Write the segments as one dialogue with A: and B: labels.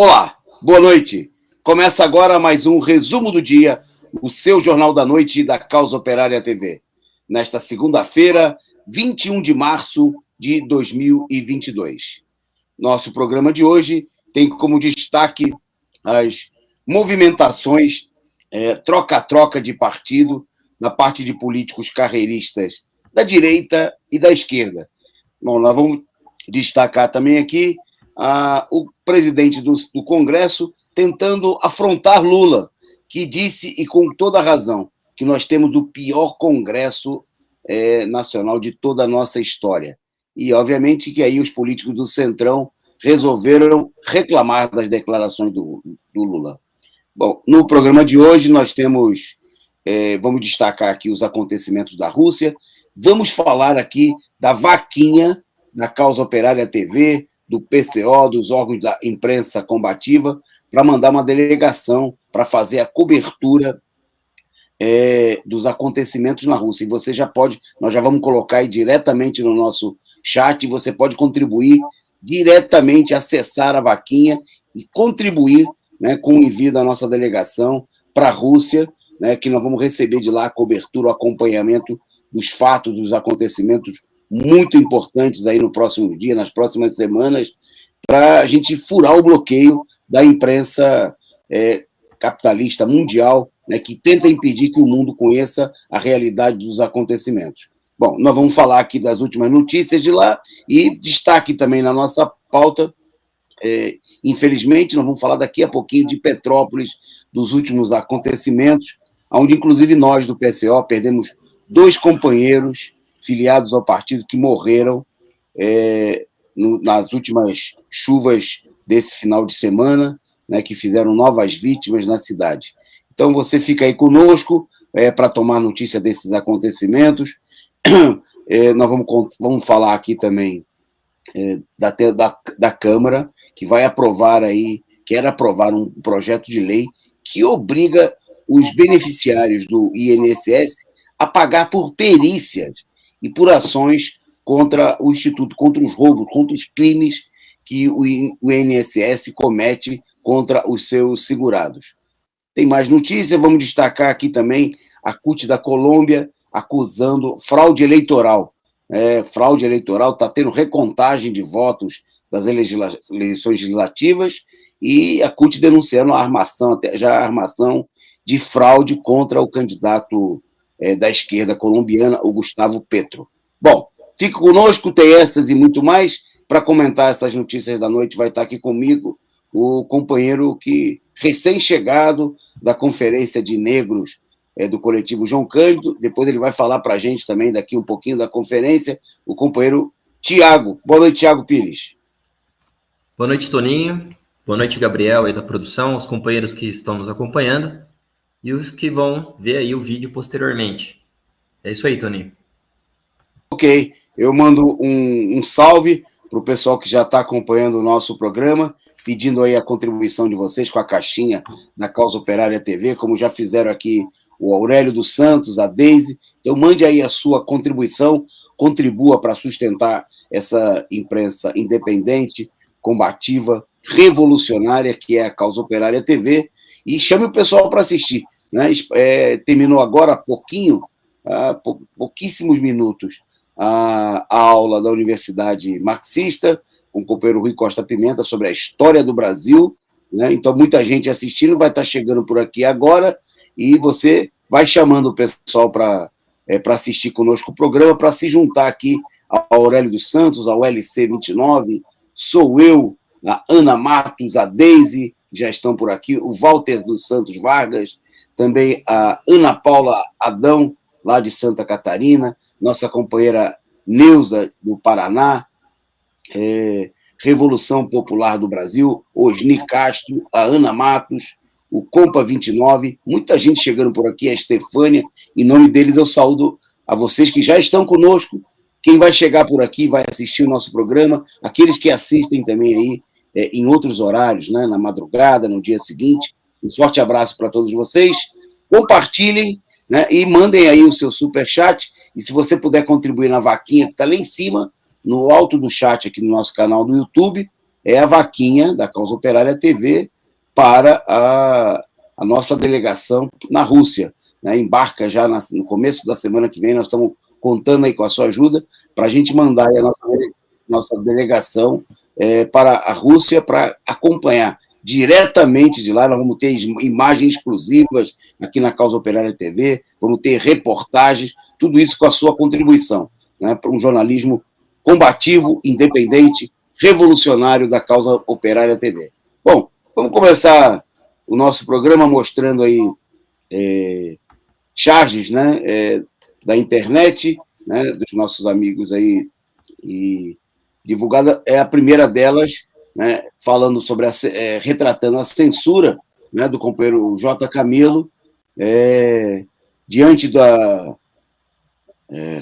A: Olá, boa noite. Começa agora mais um resumo do dia, o seu Jornal da Noite da Causa Operária TV. Nesta segunda-feira, 21 de março de 2022. Nosso programa de hoje tem como destaque as movimentações, troca-troca de partido na parte de políticos carreiristas da direita e da esquerda. Bom, nós vamos destacar também aqui o presidente do Congresso tentando afrontar Lula, que disse, e com toda razão, que nós temos o pior Congresso nacional de toda a nossa história. E, obviamente, que aí os políticos do Centrão resolveram reclamar das declarações do Lula. Bom, no programa de hoje nós temos, vamos destacar aqui os acontecimentos da Rússia, vamos falar aqui da vaquinha da Causa Operária TV, do PCO, dos órgãos da imprensa combativa, para mandar uma delegação para fazer a cobertura dos acontecimentos na Rússia. E você já pode, nós já vamos colocar aí diretamente no nosso chat, e você pode contribuir diretamente, acessar a vaquinha e contribuir, né, com o envio da nossa delegação para a Rússia, né, que nós vamos receber de lá a cobertura, o acompanhamento dos fatos, dos acontecimentos muito importantes aí no próximo dia, nas próximas semanas, para a gente furar o bloqueio da imprensa capitalista mundial, né, que tenta impedir que o mundo conheça a realidade dos acontecimentos. Bom, nós vamos falar aqui das últimas notícias de lá e destaque também na nossa pauta, infelizmente, nós vamos falar daqui a pouquinho de Petrópolis, dos últimos acontecimentos, onde inclusive nós do PCO perdemos 2 companheiros filiados ao partido que morreram nas últimas chuvas desse final de semana, né, que fizeram novas vítimas na cidade. Então você fica aí conosco para tomar notícia desses acontecimentos. Nós vamos falar aqui também da Câmara, que vai aprovar aí, quer aprovar um projeto de lei que obriga os beneficiários do INSS a pagar por perícias e por ações contra o Instituto, contra os roubos, contra os crimes que o INSS comete contra os seus segurados. Tem mais notícias, vamos destacar aqui também a CUT da Colômbia acusando fraude eleitoral. Fraude eleitoral, está tendo recontagem de votos das eleições legislativas e a CUT denunciando a armação de fraude contra o candidato da esquerda colombiana, o Gustavo Petro. Bom, fique conosco, tem essas e muito mais. Para comentar essas notícias da noite, vai estar aqui comigo o companheiro que recém-chegado da Conferência de Negros do coletivo João Cândido. Depois ele vai falar para a gente também daqui um pouquinho da conferência, o companheiro Tiago. Boa noite, Tiago Pires.
B: Boa noite, Toninho. Boa noite, Gabriel, aí da produção, os companheiros que estão nos acompanhando e os que vão ver aí o vídeo posteriormente. É isso aí, Toninho.
A: Ok, eu mando um salve para o pessoal que já está acompanhando o nosso programa, pedindo aí a contribuição de vocês com a caixinha da Causa Operária TV, como já fizeram aqui o Aurélio dos Santos, a Deise. Então mande aí a sua contribuição, contribua para sustentar essa imprensa independente, combativa, revolucionária, que é a Causa Operária TV, e chame o pessoal para assistir. Né? Terminou agora há pouquinho, pouquíssimos minutos, a aula da Universidade Marxista, com o companheiro Rui Costa Pimenta, sobre a história do Brasil. Né? Então, muita gente assistindo, vai estar chegando por aqui agora, e você vai chamando o pessoal para assistir conosco o programa, para se juntar aqui ao Aurélio dos Santos, ao LC29, sou eu, a Ana Matos, a Deise, que já estão por aqui, o Walter dos Santos Vargas, também a Ana Paula Adão, lá de Santa Catarina, nossa companheira Neuza, do Paraná, Revolução Popular do Brasil, Osni Castro, a Ana Matos, o Compa 29, muita gente chegando por aqui, a Estefânia, em nome deles eu saúdo a vocês que já estão conosco, quem vai chegar por aqui vai assistir o nosso programa, aqueles que assistem também aí em outros horários, né, na madrugada, no dia seguinte, um forte abraço para todos vocês, compartilhem, né, e mandem aí o seu superchat, e se você puder contribuir na vaquinha que está lá em cima, no alto do chat aqui no nosso canal do YouTube, é a vaquinha da Causa Operária TV para a nossa delegação na Rússia, né? Embarca já no começo da semana que vem, nós estamos contando aí com a sua ajuda, para a gente mandar aí a nossa delegação para a Rússia para acompanhar diretamente de lá. Nós vamos ter imagens exclusivas aqui na Causa Operária TV, vamos ter reportagens, tudo isso com a sua contribuição, né, para um jornalismo combativo, independente, revolucionário da Causa Operária TV. Bom, vamos começar o nosso programa mostrando aí charges, né, da internet, né, dos nossos amigos aí, e divulgada é a primeira delas, né, falando sobre retratando a censura, né, do companheiro J. Camilo, diante da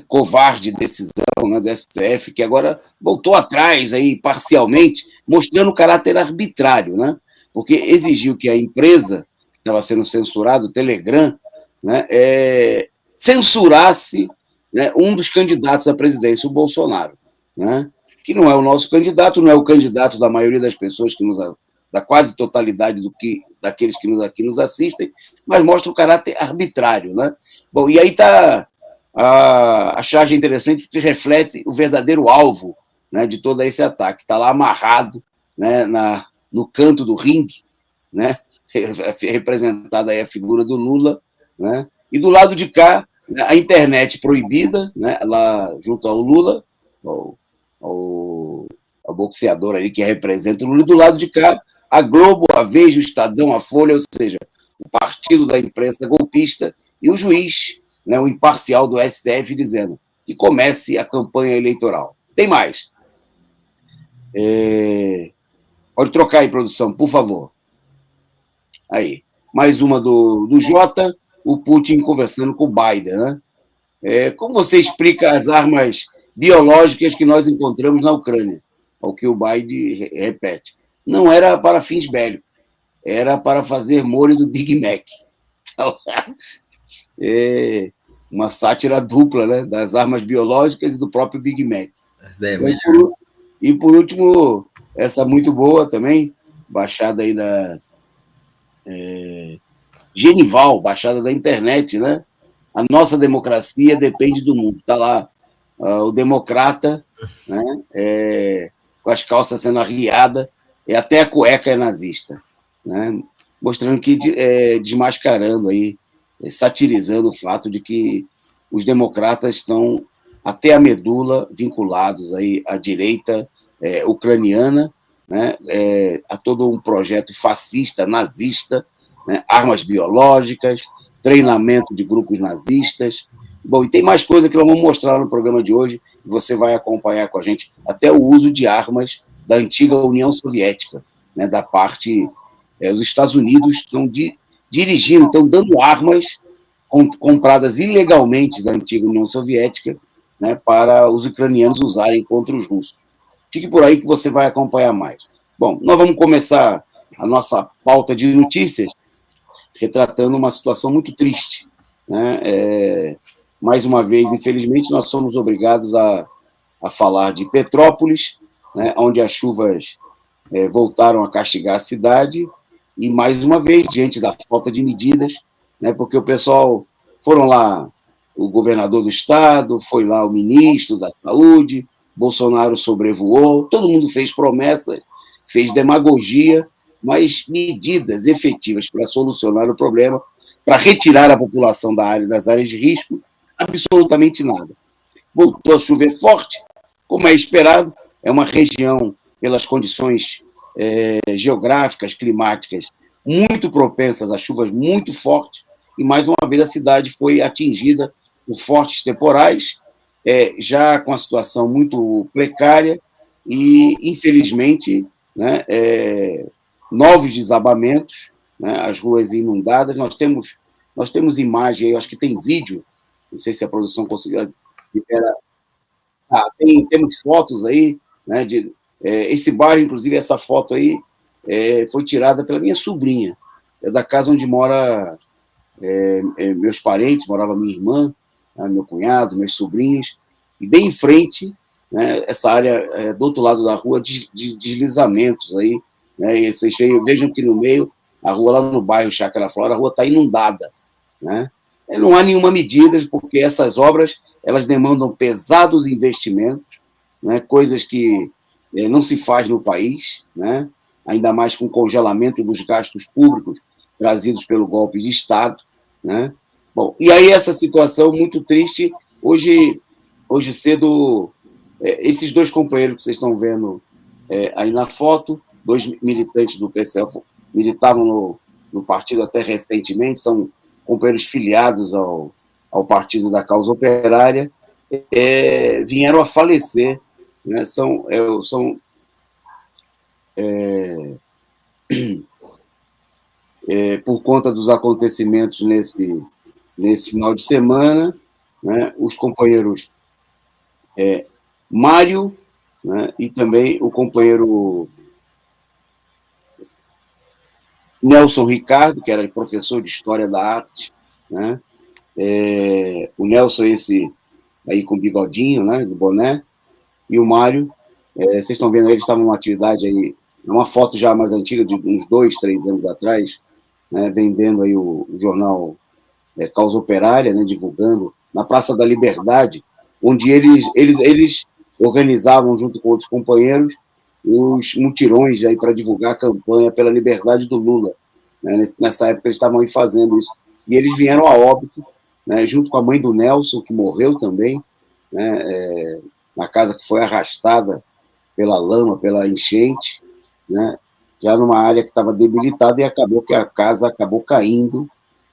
A: covarde decisão, né, do STF, que agora voltou atrás aí parcialmente, mostrando o caráter arbitrário, né, porque exigiu que a empresa que estava sendo censurada, o Telegram, né, censurasse, né, um dos candidatos à presidência, o Bolsonaro, né, que não é o nosso candidato, não é o candidato da maioria das pessoas, da quase totalidade daqueles que nos assistem, mas mostra o caráter arbitrário, né? Bom, e aí está a charge interessante, porque reflete o verdadeiro alvo, né, de todo esse ataque. Está lá amarrado, né, no canto do ringue, né, representada aí a figura do Lula, né, e do lado de cá, a internet proibida, né, lá junto ao Lula, ao boxeador ali que representa o Lula, e do lado de cá, a Globo, a Veja, o Estadão, a Folha, ou seja, o partido da imprensa golpista, e o juiz, né, o imparcial do STF, dizendo que comece a campanha eleitoral. Tem mais. Pode trocar aí, produção, por favor. Aí. Mais uma do Jota, o Putin conversando com o Biden, né? Como você explica as armas biológicas que nós encontramos na Ucrânia? O que o Biden repete. Não era para fins bélicos, era para fazer molho do Big Mac. Então, uma sátira dupla, né, das armas biológicas e do próprio Big Mac. E por último, essa muito boa também, baixada aí da Genival, baixada da internet, né? A nossa democracia depende do mundo. Está lá o democrata, né, com as calças sendo arriadas, e até a cueca é nazista, né? Mostrando que, desmascarando aí, satirizando o fato de que os democratas estão até a medula vinculados aí à direita ucraniana, né, a todo um projeto fascista, nazista, né, armas biológicas, treinamento de grupos nazistas. Bom, e tem mais coisa que nós vamos mostrar no programa de hoje, e você vai acompanhar com a gente, até o uso de armas da antiga União Soviética, né, da parte... os Estados Unidos estão dirigindo, estão dando armas compradas ilegalmente da antiga União Soviética, né, para os ucranianos usarem contra os russos. Fique por aí que você vai acompanhar mais. Bom, nós vamos começar a nossa pauta de notícias retratando uma situação muito triste, né? Mais uma vez, infelizmente, nós somos obrigados a falar de Petrópolis, né, onde as chuvas voltaram a castigar a cidade, e mais uma vez, diante da falta de medidas, né, porque o pessoal foram lá, o governador do estado, foi lá o ministro da saúde, Bolsonaro sobrevoou, todo mundo fez promessas, fez demagogia, mas medidas efetivas para solucionar o problema, para retirar a população das áreas de risco, absolutamente nada. Voltou a chover forte, como é esperado, é uma região, pelas condições geográficas, climáticas, muito propensas a chuvas muito fortes, e mais uma vez a cidade foi atingida por fortes temporais, já com a situação muito precária, e, infelizmente, né, novos desabamentos, né, as ruas inundadas. Nós temos imagem, eu acho que tem vídeo, não sei se a produção conseguiu liberar. Temos fotos aí, né, esse bairro, inclusive, essa foto aí foi tirada pela minha sobrinha, da casa onde mora meus parentes, morava minha irmã, meu cunhado, meus sobrinhos, e bem em frente né, essa área do outro lado da rua de deslizamentos aí, né, e vocês vejam que no meio, a rua lá no bairro Chácara Flora, a rua está inundada, né? Não há nenhuma medida, porque essas obras elas demandam pesados investimentos, né, coisas que não se faz no país, né, ainda mais com o congelamento dos gastos públicos trazidos pelo golpe de Estado, né? Bom, e aí essa situação muito triste, hoje cedo, esses dois companheiros que vocês estão vendo aí na foto, dois militantes do PCF, militavam no partido até recentemente, são companheiros filiados ao Partido da Causa Operária, vieram a falecer, né? Por conta dos acontecimentos nesse final de semana, né? Os companheiros Mário, né? E também o companheiro Nelson Ricardo, que era professor de História da Arte, né? O Nelson, esse aí com bigodinho, né, do boné, e o Mário, vocês estão vendo, eles estavam numa atividade aí, uma foto já mais antiga, de uns 2, 3 anos atrás, né, vendendo aí o jornal Causa Operária, né, divulgando, na Praça da Liberdade, onde eles organizavam, junto com outros companheiros, os mutirões aí para divulgar a campanha pela liberdade do Lula, né? Nessa época eles estavam aí fazendo isso, e eles vieram a óbito, né, junto com a mãe do Nelson, que morreu também, né, na casa que foi arrastada pela lama, pela enchente, né, já numa área que estava debilitada, e acabou que a casa acabou caindo,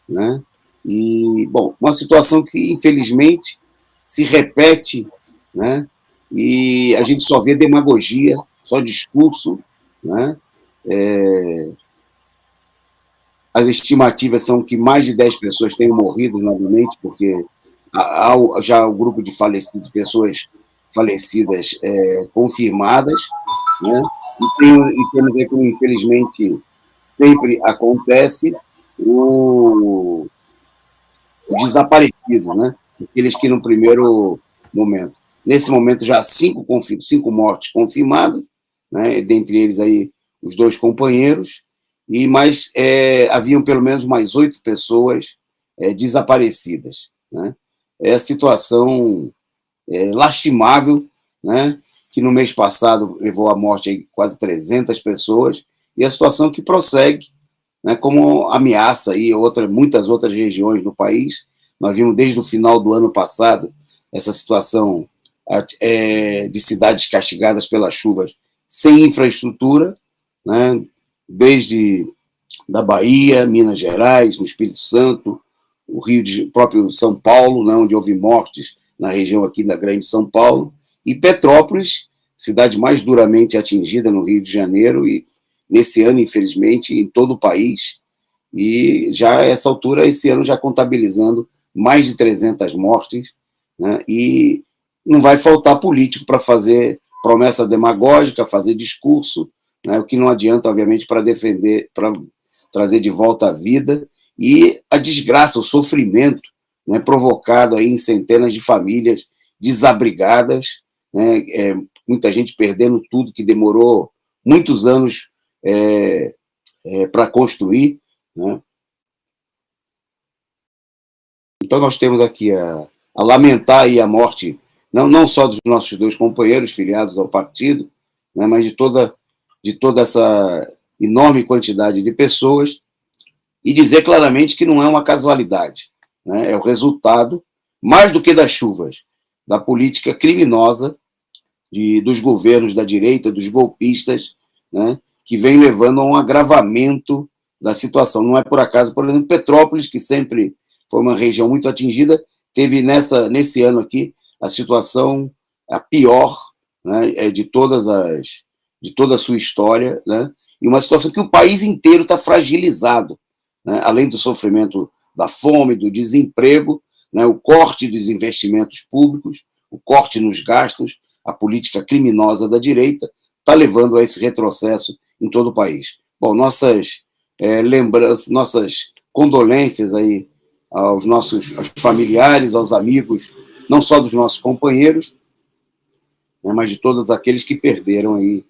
A: né, e, bom, uma situação que, infelizmente, se repete, né, e a gente só vê demagogia, só discurso, né, as estimativas são que mais de 10 pessoas tenham morrido novamente, porque há já o grupo de falecidos, pessoas falecidas confirmadas, né? E temos aí, como infelizmente sempre acontece, o desaparecido, né? Aqueles que no primeiro momento. Nesse momento já 5 mortes confirmadas, né? Dentre eles aí os 2 companheiros, mas haviam pelo menos mais 8 pessoas desaparecidas, né? É a situação lastimável, né, que no mês passado levou à morte aí quase 300 pessoas, e a situação que prossegue, né, como ameaça aí muitas outras regiões do país. Nós vimos desde o final do ano passado essa situação de cidades castigadas pelas chuvas sem infraestrutura, né, desde da Bahia, Minas Gerais, no Espírito Santo, o próprio São Paulo, né, onde houve mortes na região aqui da Grande São Paulo, e Petrópolis, cidade mais duramente atingida no Rio de Janeiro, e nesse ano, infelizmente, em todo o país, e já a essa altura, esse ano já contabilizando mais de 300 mortes, né, e não vai faltar político para fazer promessa demagógica, fazer discurso, né, o que não adianta, obviamente, para defender, para trazer de volta a vida, e a desgraça, o sofrimento, né, provocado aí em centenas de famílias desabrigadas, né, muita gente perdendo tudo que demorou muitos anos para construir, né. Então nós temos aqui a lamentar aí a morte, não só dos nossos 2 companheiros filiados ao partido, né, mas de toda essa enorme quantidade de pessoas, e dizer claramente que não é uma casualidade, né? É o resultado, mais do que das chuvas, da política criminosa dos governos da direita, dos golpistas, né, que vem levando a um agravamento da situação. Não é por acaso, por exemplo, Petrópolis, que sempre foi uma região muito atingida, teve nesse ano aqui a situação a pior, né, de toda a sua história, né, e uma situação que o país inteiro está fragilizado, né, além do sofrimento da fome, do desemprego, né, o corte dos investimentos públicos, o corte nos gastos, a política criminosa da direita está levando a esse retrocesso em todo o país. Bom, nossas lembranças, nossas condolências aí aos nossos familiares, aos amigos, não só dos nossos companheiros, né, mas de todos aqueles que perderam aí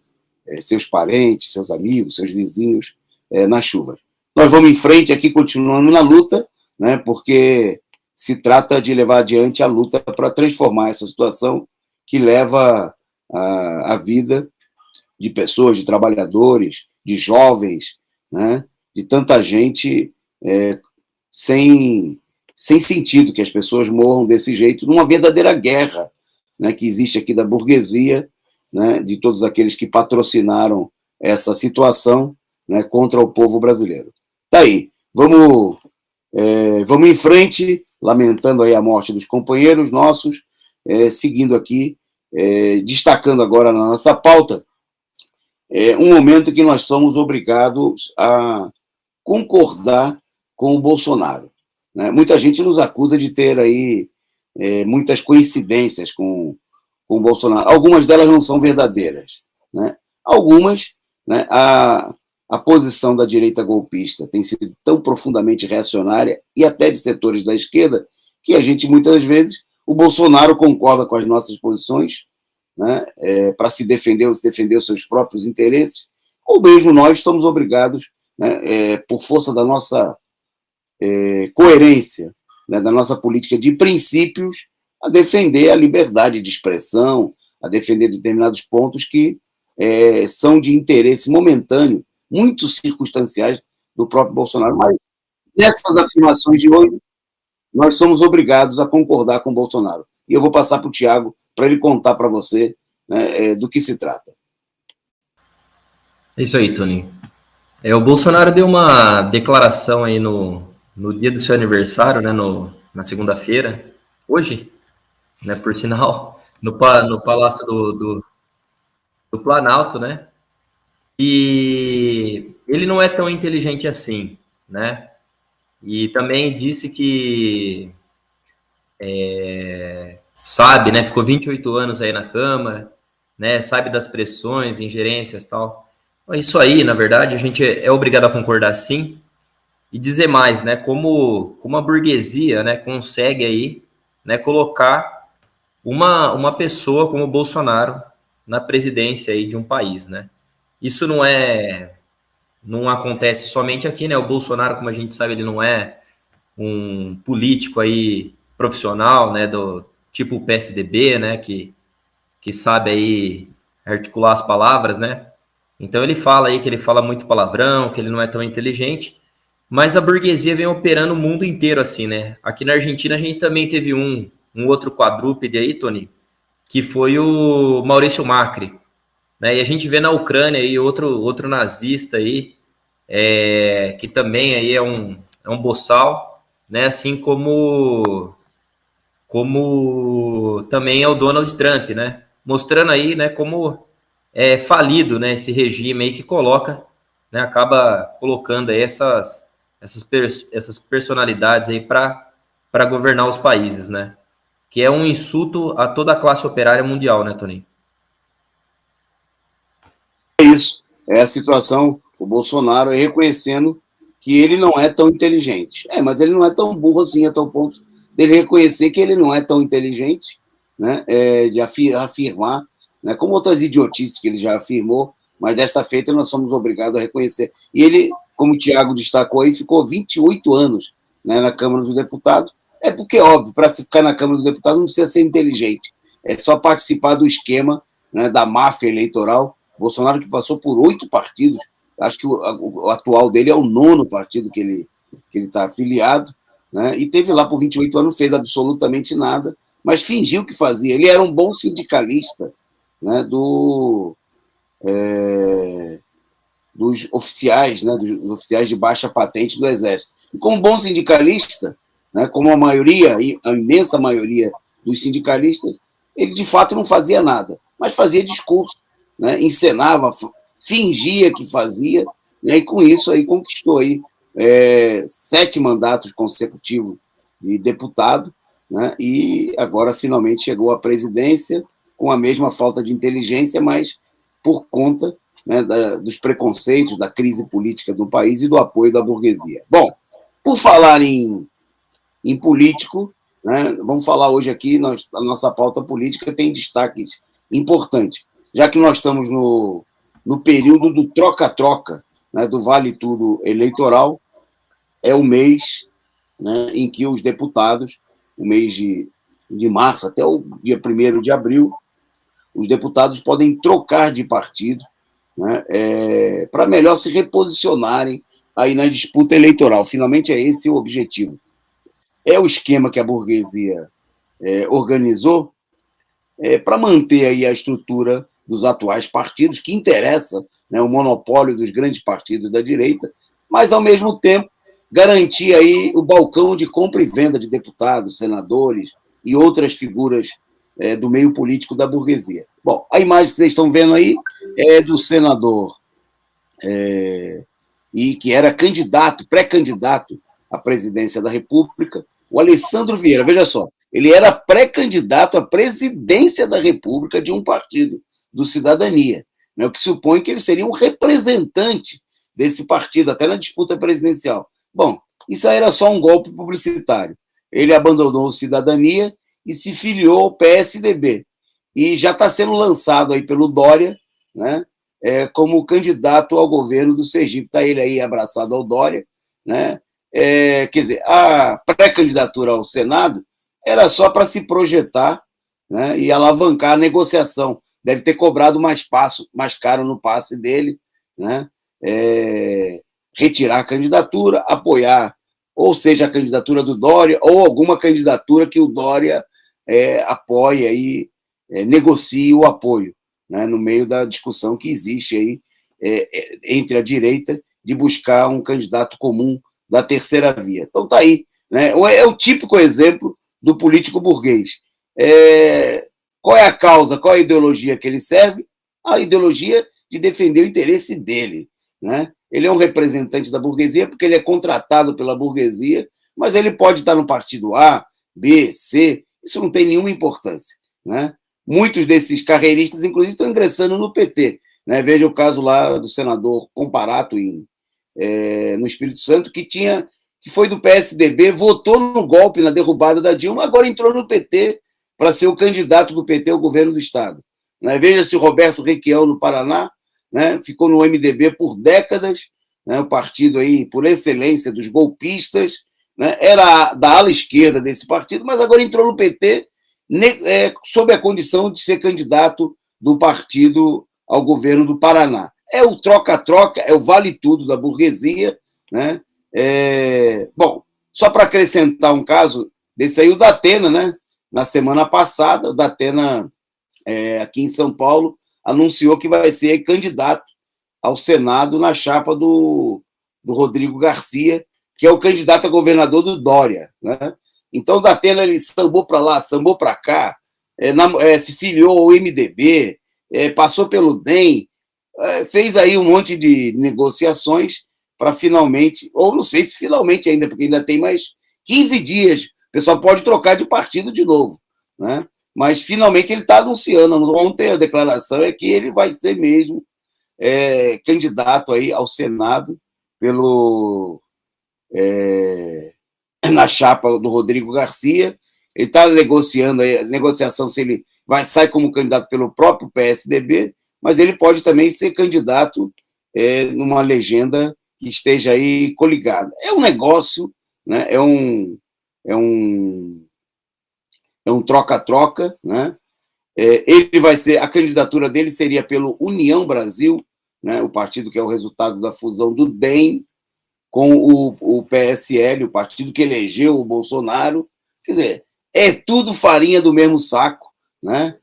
A: seus parentes, seus amigos, seus vizinhos nas chuvas. Nós vamos em frente aqui, continuando na luta, né, porque se trata de levar adiante a luta para transformar essa situação que leva a vida de pessoas, de trabalhadores, de jovens, né, de tanta gente sem sentido, que as pessoas morram desse jeito, numa verdadeira guerra, né, que existe aqui da burguesia, né, de todos aqueles que patrocinaram essa situação, né, contra o povo brasileiro. Tá aí, vamos em frente, lamentando aí a morte dos companheiros nossos, seguindo aqui, destacando agora na nossa pauta, um momento que nós somos obrigados a concordar com o Bolsonaro, né? Muita gente nos acusa de ter aí muitas coincidências com o Bolsonaro. Algumas delas não são verdadeiras, né? Algumas, né, a posição da direita golpista tem sido tão profundamente reacionária, e até de setores da esquerda, que a gente, muitas vezes, o Bolsonaro concorda com as nossas posições, né, para se defender os seus próprios interesses, ou mesmo nós estamos obrigados, né, por força da nossa coerência, né, da nossa política de princípios, a defender a liberdade de expressão, a defender determinados pontos que são de interesse momentâneo, muito circunstanciais do próprio Bolsonaro. Mas nessas afirmações de hoje, nós somos obrigados a concordar com o Bolsonaro. E eu vou passar para o Tiago para ele contar para você, né, do que se trata.
B: É isso aí, Tony. O Bolsonaro deu uma declaração aí no dia do seu aniversário, né, na segunda-feira, hoje, né, por sinal, no Palácio do Planalto, né? E ele não é tão inteligente assim, né? E também disse que sabe, né? Ficou 28 anos aí na Câmara, né? Sabe das pressões, ingerências e tal. Isso aí, na verdade, a gente é obrigado a concordar sim. E dizer mais, né? Como a burguesia, né, consegue aí, né, colocar uma pessoa como o Bolsonaro na presidência aí de um país, né? Isso não acontece somente aqui, né? O Bolsonaro, como a gente sabe, ele não é um político aí profissional, né, do tipo PSDB, né, que sabe aí articular as palavras, né? Então ele fala aí que ele fala muito palavrão, que ele não é tão inteligente, mas a burguesia vem operando o mundo inteiro assim, né? Aqui na Argentina a gente também teve um outro quadrúpede aí, Tony, que foi o Maurício Macri, né? E a gente vê na Ucrânia aí outro nazista aí, que também aí é um boçal, né? Assim como também é o Donald Trump, né? Mostrando aí, né, como é falido, né, esse regime aí que coloca, né, acaba colocando aí essas personalidades aí para governar os países, né? Que é um insulto a toda a classe operária mundial, né, Tony?
A: É isso. É a situação, o Bolsonaro reconhecendo que ele não é tão inteligente. Mas ele não é tão burro assim, a tal ponto dele reconhecer que ele não é tão inteligente, né, de afirmar, né, como outras idiotices que ele já afirmou, mas desta feita nós somos obrigados a reconhecer. E ele, como o Tiago destacou aí, ficou 28 anos, né, na Câmara dos Deputados. Porque, óbvio, para ficar na Câmara dos Deputados não precisa ser inteligente, é só participar do esquema, né, da máfia eleitoral. Bolsonaro, que passou por 8 partidos, acho que o atual dele é o 9º partido que ele está afiliado, né, e teve lá por 28 anos, não fez absolutamente nada, mas fingiu que fazia. Ele era um bom sindicalista, né, dos oficiais, né, dos oficiais de baixa patente do Exército. E como bom sindicalista, né, como a imensa maioria dos sindicalistas, ele de fato não fazia nada, mas fazia discurso, né, encenava, fingia que fazia, né, e com isso aí conquistou aí 7 mandatos consecutivos de deputado, né, e agora finalmente chegou à presidência com a mesma falta de inteligência, mas por conta, né, dos preconceitos, da crise política do país e do apoio da burguesia. Bom, por falar em político, né, vamos falar hoje aqui, a nossa pauta política tem destaques importante, já que nós estamos no período do troca-troca, né, do Vale Tudo eleitoral, é o mês, né, em que os deputados, o mês de março até o dia 1º de abril, os deputados podem trocar de partido, né, para melhor se reposicionarem aí na disputa eleitoral. Finalmente é esse o objetivo. É o esquema que a burguesia organizou para manter aí a estrutura dos atuais partidos, que interessa, né, o monopólio dos grandes partidos da direita, mas, ao mesmo tempo, garantir aí o balcão de compra e venda de deputados, senadores e outras figuras do meio político da burguesia. Bom, a imagem que vocês estão vendo aí é do senador e que era candidato, pré-candidato à presidência da República, o Alessandro Vieira. Veja só, ele era pré-candidato à presidência da República de um partido, do Cidadania, né, o que supõe que ele seria um representante desse partido, até na disputa presidencial. Bom, isso aí era só um golpe publicitário. Ele abandonou o Cidadania e se filiou ao PSDB. E já está sendo lançado aí pelo Dória, né, como candidato ao governo do Sergipe. Está ele aí abraçado ao Dória, né? Quer dizer, a pré-candidatura ao Senado era só para se projetar, né, e alavancar a negociação. Deve ter cobrado mais caro no passe dele, né? Retirar a candidatura, apoiar, ou seja, a candidatura do Dória, ou alguma candidatura que o Dória apoie aí, negocie o apoio, né, no meio da discussão que existe aí entre a direita de buscar um candidato comum da terceira via. Então está aí, né? É o típico exemplo do político burguês. Qual é a causa, qual é a ideologia que ele serve? A ideologia de defender o interesse dele, né? Ele é um representante da burguesia porque ele é contratado pela burguesia, mas ele pode estar no partido A, B, C, isso não tem nenhuma importância, né? Muitos desses carreiristas, inclusive, estão ingressando no PT, né? Veja o caso lá do senador Comparato no Espírito Santo, que foi do PSDB, votou no golpe, na derrubada da Dilma, agora entrou no PT para ser o candidato do PT ao governo do Estado. Né? Veja-se o Roberto Requião, no Paraná, né? Ficou no MDB por décadas, né? O partido aí, por excelência dos golpistas, né? Era da ala esquerda desse partido, mas agora entrou no PT sob a condição de ser candidato do partido ao governo do Paraná. É o troca-troca, é o vale-tudo da burguesia, né? Bom, só para acrescentar um caso desse aí, o Datena, né? Na semana passada, o Datena, aqui em São Paulo, anunciou que vai ser candidato ao Senado na chapa do Rodrigo Garcia, que é o candidato a governador do Dória, né? Então, o Datena, ele sambou para lá, sambou para cá, se filiou ao MDB, passou pelo DEM, fez aí um monte de negociações para finalmente, ou não sei se finalmente ainda, porque ainda tem mais 15 dias, o pessoal pode trocar de partido de novo, né? Mas finalmente ele está anunciando, ontem a declaração é que ele vai ser mesmo candidato aí ao Senado na chapa do Rodrigo Garcia. Ele está negociando a negociação se ele sai como candidato pelo próprio PSDB, mas ele pode também ser candidato numa legenda que esteja aí coligada. É um negócio, né? É um troca-troca, né? Ele vai ser, a candidatura dele seria pelo União Brasil, né? O partido que é o resultado da fusão do DEM com o PSL, o partido que elegeu o Bolsonaro. Quer dizer, é tudo farinha do mesmo saco, né?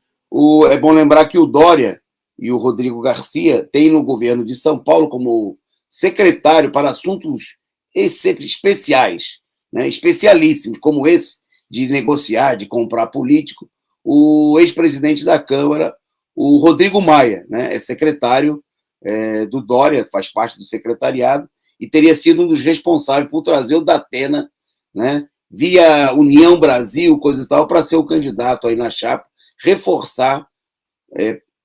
A: É bom lembrar que o Dória e o Rodrigo Garcia têm no governo de São Paulo como secretário para assuntos especiais, né? Especialíssimos, como esse de negociar, de comprar político, o ex-presidente da Câmara, o Rodrigo Maia, né? É secretário do Dória, faz parte do secretariado, e teria sido um dos responsáveis por trazer o Datena, né? Via União Brasil, coisa e tal, para ser o candidato aí na chapa, reforçar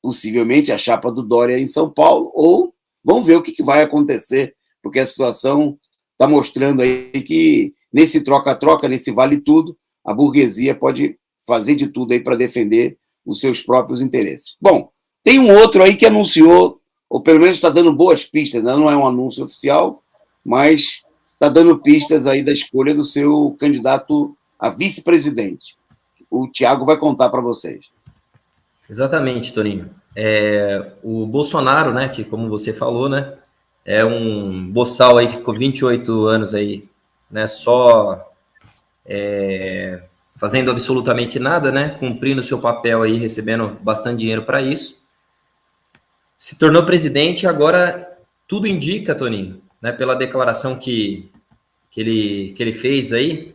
A: possivelmente a chapa do Dória em São Paulo, ou vamos ver o que vai acontecer, porque a situação está mostrando aí que nesse troca-troca, nesse vale-tudo, a burguesia pode fazer de tudo aí para defender os seus próprios interesses. Bom, tem um outro aí que anunciou, ou pelo menos está dando boas pistas, né? Não é um anúncio oficial, mas está dando pistas aí da escolha do seu candidato a vice-presidente. O Tiago vai contar para vocês.
B: Exatamente, Toninho. O Bolsonaro, né, que como você falou, né, é um boçal aí que ficou 28 anos aí, né, só fazendo absolutamente nada, né, cumprindo seu papel aí, recebendo bastante dinheiro para isso. Se tornou presidente, agora tudo indica, Toninho, né, pela declaração que ele fez aí,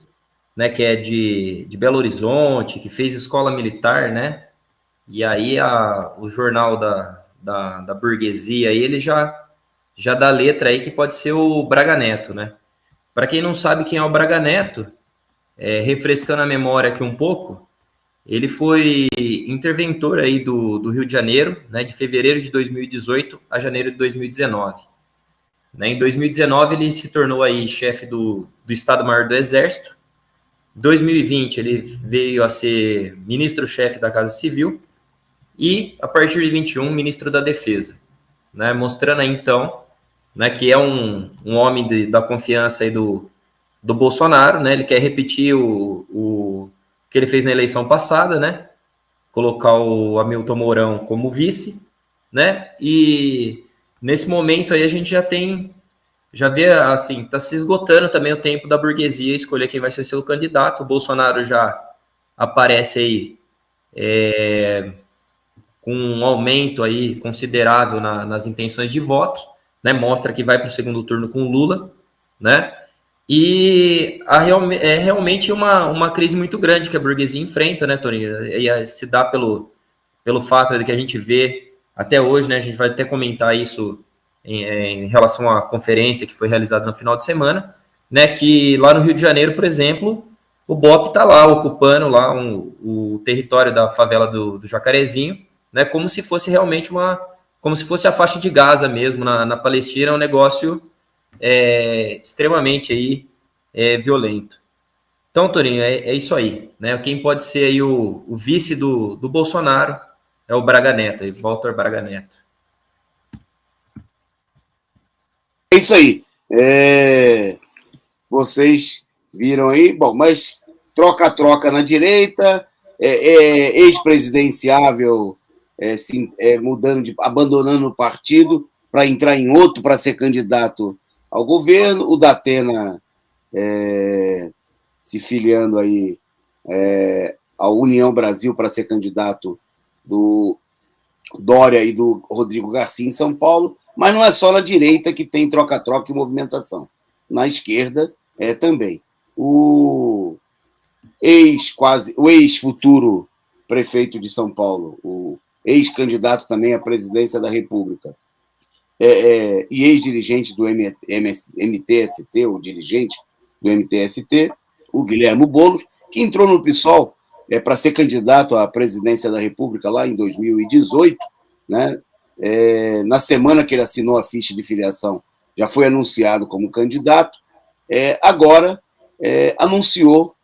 B: né, que é de Belo Horizonte, que fez escola militar, né, e aí o jornal da burguesia aí, ele já dá letra aí que pode ser o Braga Neto, né. Para quem não sabe quem é o Braga Neto, refrescando a memória aqui um pouco, ele foi interventor aí do Rio de Janeiro, né, de fevereiro de 2018 a janeiro de 2019. Né, em 2019 ele se tornou aí chefe do Estado-Maior do Exército. Em 2020 ele veio a ser ministro-chefe da Casa Civil e, a partir de 21, ministro da Defesa. Né, mostrando aí, então, né, que é um homem da confiança aí do Bolsonaro, né? Ele quer repetir o que ele fez na eleição passada, né? Colocar o Hamilton Mourão como vice, né? E nesse momento aí a gente já vê assim, tá se esgotando também o tempo da burguesia escolher quem vai ser seu candidato. O Bolsonaro já aparece aí com um aumento aí considerável nas intenções de votos, né? Mostra que vai para o segundo turno com o Lula, né? E é realmente uma crise muito grande que a burguesia enfrenta, né, Toninho? E se dá pelo fato de que a gente vê até hoje, né? A gente vai até comentar isso em relação à conferência que foi realizada no final de semana, né? Que lá no Rio de Janeiro, por exemplo, o BOP está lá ocupando lá o território da favela do Jacarezinho, né? Como se fosse realmente como se fosse a faixa de Gaza mesmo na Palestina, é um negócio extremamente aí, violento. Então, Toninho, é isso aí, né? Quem pode ser aí o vice do Bolsonaro é o Braga Neto, Walter Braga Neto.
A: É isso aí. Vocês viram aí, bom, mas troca-troca na direita, ex-presidenciável abandonando o partido para entrar em outro para ser candidato ao governo, o Datena se filiando aí à União Brasil para ser candidato do Dória e do Rodrigo Garcia em São Paulo, mas não é só na direita que tem troca-troca e movimentação. Na esquerda também. O ex-futuro prefeito de São Paulo, o ex-candidato também à presidência da República, e ex-dirigente do MTST, o dirigente do MTST, o Guilherme Boulos, que entrou no PSOL para ser candidato à presidência da República lá em 2018, né? Na semana que ele assinou a ficha de filiação, já foi anunciado como candidato, agora anunciou,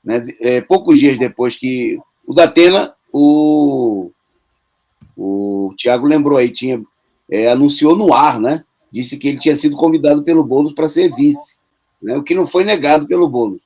A: né, poucos dias depois que o Datena, o Tiago lembrou aí, anunciou no ar, né? Disse que ele tinha sido convidado pelo Boulos para ser vice, né? O que não foi negado pelo Boulos.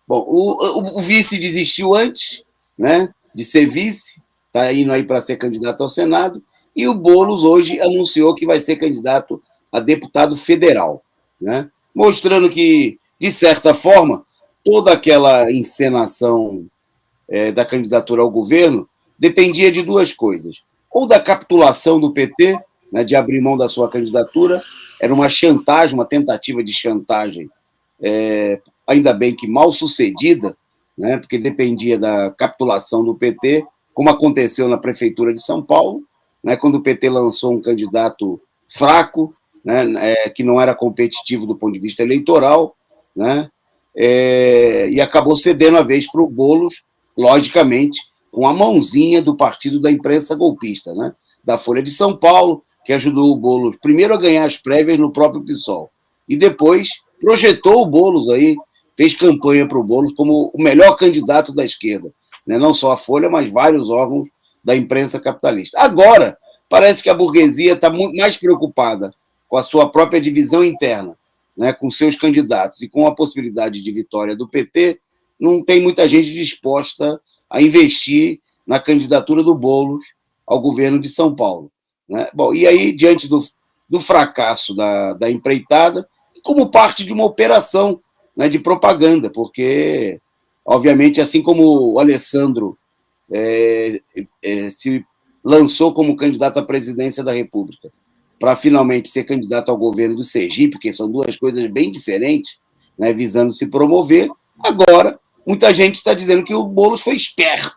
A: Bom, o vice desistiu antes, né, de ser vice, está indo aí para ser candidato ao Senado, e o Boulos hoje anunciou que vai ser candidato a deputado federal, né? Mostrando que, de certa forma, toda aquela encenação da candidatura ao governo dependia de duas coisas. Ou da capitulação do PT, né, de abrir mão da sua candidatura, era uma chantagem, uma tentativa de chantagem, ainda bem que mal sucedida, né, porque dependia da capitulação do PT, como aconteceu na Prefeitura de São Paulo, né, quando o PT lançou um candidato fraco, né, que não era competitivo do ponto de vista eleitoral, né, e acabou cedendo a vez para o Boulos, logicamente, com a mãozinha do partido da imprensa golpista, né, da Folha de São Paulo, que ajudou o Boulos primeiro a ganhar as prévias no próprio PSOL, e depois projetou o Boulos aí, fez campanha para o Boulos como o melhor candidato da esquerda. né? Não só a Folha, mas vários órgãos da imprensa capitalista. Agora, parece que a burguesia está muito mais preocupada com a sua própria divisão interna, né, com seus candidatos e com a possibilidade de vitória do PT. Não tem muita gente disposta a investir na candidatura do Boulos ao governo de São Paulo, né? Bom, e aí, diante do fracasso da empreitada, como parte de uma operação, né, de propaganda, porque, obviamente, assim como o Alessandro se lançou como candidato à presidência da República para finalmente ser candidato ao governo do Sergipe, que são duas coisas bem diferentes, né, visando se promover, agora muita gente está dizendo que o Boulos foi esperto,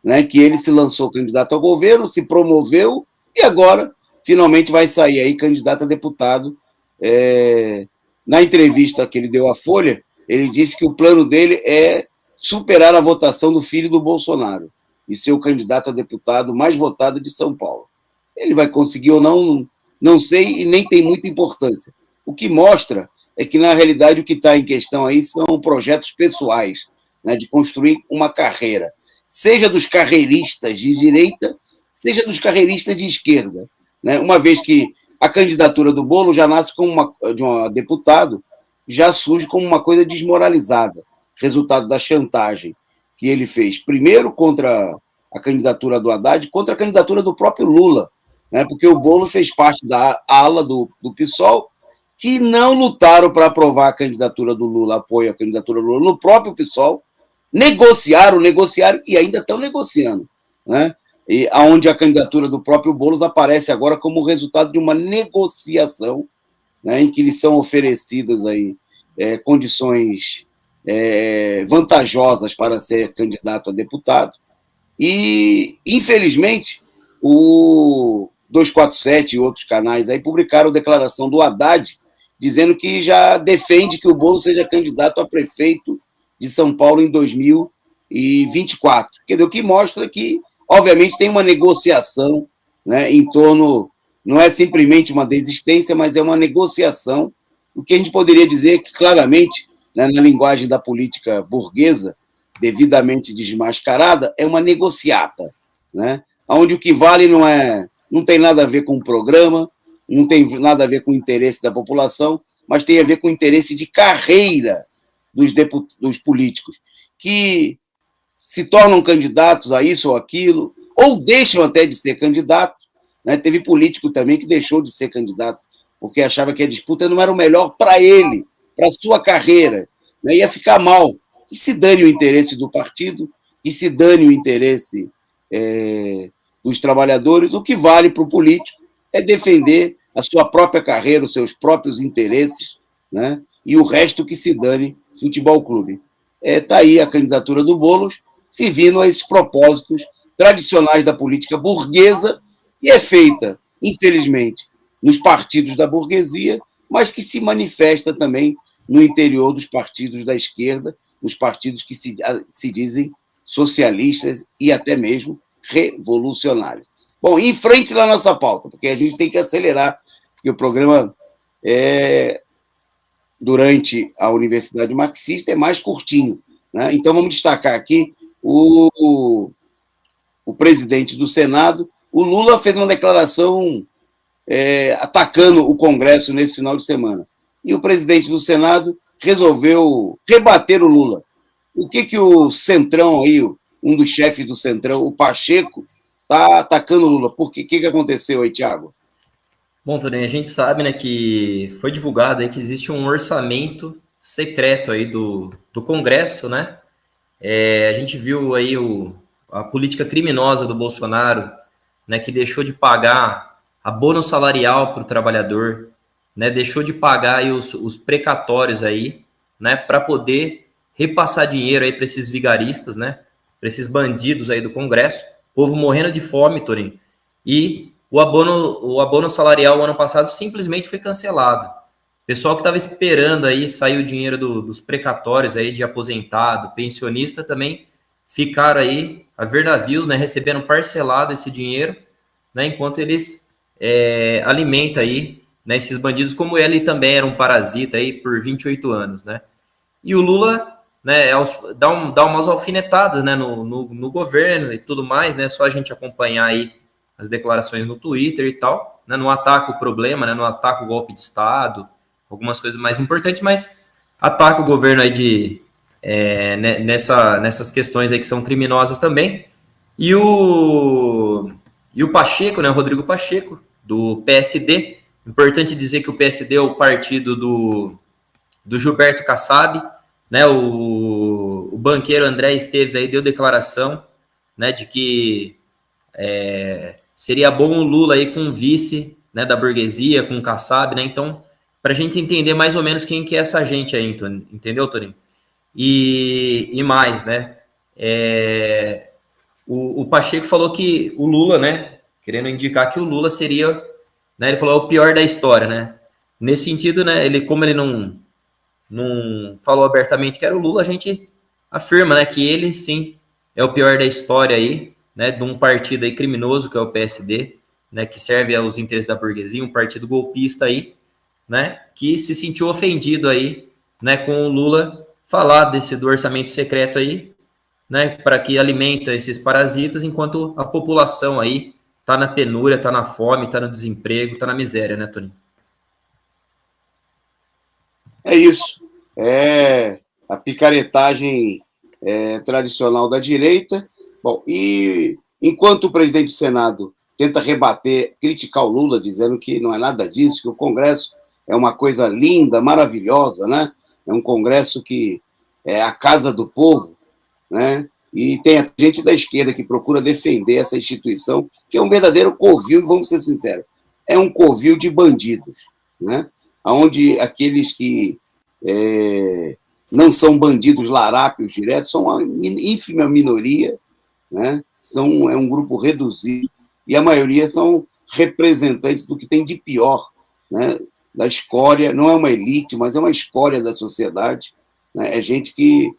A: né, que ele se lançou candidato ao governo, se promoveu e agora finalmente vai sair aí candidato a deputado. Na entrevista que ele deu à Folha, ele disse que o plano dele é superar a votação do filho do Bolsonaro e ser o candidato a deputado mais votado de São Paulo. Ele vai conseguir ou não, não sei, e nem tem muita importância. O que mostra é que, na realidade, o que está em questão aí são projetos pessoais, né, de construir uma carreira, seja dos carreiristas de direita, seja dos carreiristas de esquerda, né? Uma vez que a candidatura do Boulos já nasce como de um deputado, já surge como uma coisa desmoralizada, resultado da chantagem que ele fez, primeiro contra a candidatura do Haddad, contra a candidatura do próprio Lula, né? Porque o Boulos fez parte da ala do PSOL, que não lutaram para aprovar a candidatura do Lula, apoio à candidatura do Lula no próprio PSOL, negociaram e ainda estão negociando, né? E onde a candidatura do próprio Boulos aparece agora como resultado de uma negociação, né, em que lhes são oferecidas aí, condições vantajosas para ser candidato a deputado. E, infelizmente, o 247 e outros canais aí publicaram declaração do Haddad dizendo que já defende que o Boulos seja candidato a prefeito de São Paulo em 2024. Quer dizer, o que mostra que, obviamente, tem uma negociação, né, em torno, não é simplesmente uma desistência, mas é uma negociação, o que a gente poderia dizer que, claramente, né, na linguagem da política burguesa, devidamente desmascarada, é uma negociata, né, onde o que vale não tem nada a ver com o programa, não tem nada a ver com o interesse da população, mas tem a ver com o interesse de carreira dos políticos, que se tornam candidatos a isso ou aquilo, ou deixam até de ser candidato, né? Teve político também que deixou de ser candidato, porque achava que a disputa não era o melhor para ele, para a sua carreira, né? Ia ficar mal. Que se dane o interesse do partido, que se dane o interesse dos trabalhadores. O que vale para o político é defender a sua própria carreira, os seus próprios interesses, né? E o resto que se dane futebol clube. Está aí a candidatura do Boulos, servindo a esses propósitos tradicionais da política burguesa, que é feita, infelizmente, nos partidos da burguesia, mas que se manifesta também no interior dos partidos da esquerda, nos partidos que se dizem socialistas e até mesmo revolucionários. Bom, em frente na nossa pauta, porque a gente tem que acelerar, porque o programa durante a Universidade Marxista é mais curtinho, né? Então, vamos destacar aqui o presidente do Senado. O Lula fez uma declaração atacando o Congresso nesse final de semana. E o presidente do Senado resolveu rebater o Lula. O que o Centrão, aí, um dos chefes do Centrão, o Pacheco, está atacando o Lula? Por quê? O que aconteceu aí, Thiago?
B: Bom, Tony, a gente sabe, né, que foi divulgado aí que existe um orçamento secreto aí do Congresso, né? A gente viu aí a política criminosa do Bolsonaro, né, que deixou de pagar abono salarial para o trabalhador, né, deixou de pagar aí os precatórios aí, né, para poder repassar dinheiro aí para esses vigaristas, né, para esses bandidos aí do Congresso, povo morrendo de fome, Torinho, e o abono salarial ano passado simplesmente foi cancelado. O pessoal que estava esperando aí sair o dinheiro dos precatórios aí de aposentado, pensionista, também ficaram aí a ver navios, né, recebendo parcelado esse dinheiro, né, enquanto eles alimentam aí, né, esses bandidos, como ele também era um parasita aí por 28 anos, né. E o Lula né, dá umas alfinetadas, né, no governo e tudo mais, né, só a gente acompanhar aí as declarações no Twitter e tal, né, não ataca o problema, né, não ataca o golpe de Estado, algumas coisas mais importantes, mas ataca o governo aí nessas questões aí que são criminosas também. E o Pacheco, né, o Rodrigo Pacheco, do PSD, importante dizer que o PSD é o partido do Gilberto Kassab, né, o banqueiro André Esteves aí deu declaração, né, de que seria bom o Lula aí com o vice, né, da burguesia, com o Kassab, né, então, para a gente entender mais ou menos quem que é essa gente aí, entendeu, Torinho? E mais, né, o Pacheco falou que o Lula, né, querendo indicar que o Lula seria, né, ele falou o pior da história, né, nesse sentido, né, como ele não falou abertamente que era o Lula, a gente afirma, né, que ele sim é o pior da história aí, né, de um partido aí criminoso que é o PSD, né, que serve aos interesses da burguesia, um partido golpista aí, né, que se sentiu ofendido aí, né, com o Lula falar do orçamento secreto aí, né, para que alimenta esses parasitas, enquanto a população aí tá na penúria, tá na fome, tá no desemprego, tá na miséria, né, Toninho?
A: É isso. É a picaretagem tradicional da direita. Bom, e enquanto o presidente do Senado tenta rebater, criticar o Lula, dizendo que não é nada disso, que o Congresso é uma coisa linda, maravilhosa, né? É um Congresso que é a casa do povo, né? E tem a gente da esquerda que procura defender essa instituição, que é um verdadeiro covil, vamos ser sinceros, é um covil de bandidos, né? Onde aqueles que não são bandidos larápios diretos, são uma ínfima minoria, né? É um grupo reduzido, e a maioria são representantes do que tem de pior, né? Da escória, não é uma elite, mas é uma escória da sociedade, né? É gente que